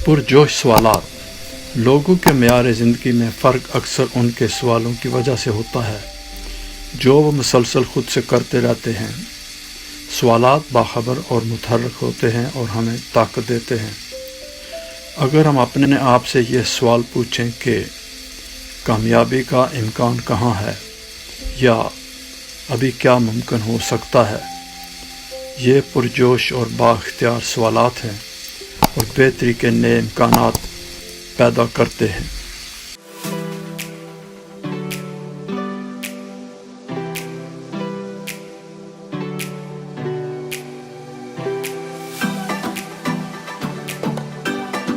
پرجوش سوالات۔ لوگوں کے معیار زندگی میں فرق اکثر ان کے سوالوں کی وجہ سے ہوتا ہے جو وہ مسلسل خود سے کرتے رہتے ہیں۔ سوالات باخبر اور متحرک ہوتے ہیں اور ہمیں طاقت دیتے ہیں۔ اگر ہم اپنے آپ سے یہ سوال پوچھیں کہ کامیابی کا امکان کہاں ہے، یا ابھی کیا ممکن ہو سکتا ہے، یہ پرجوش اور بااختیار سوالات ہیں اور بہتری کے نئے امکانات پیدا کرتے ہیں۔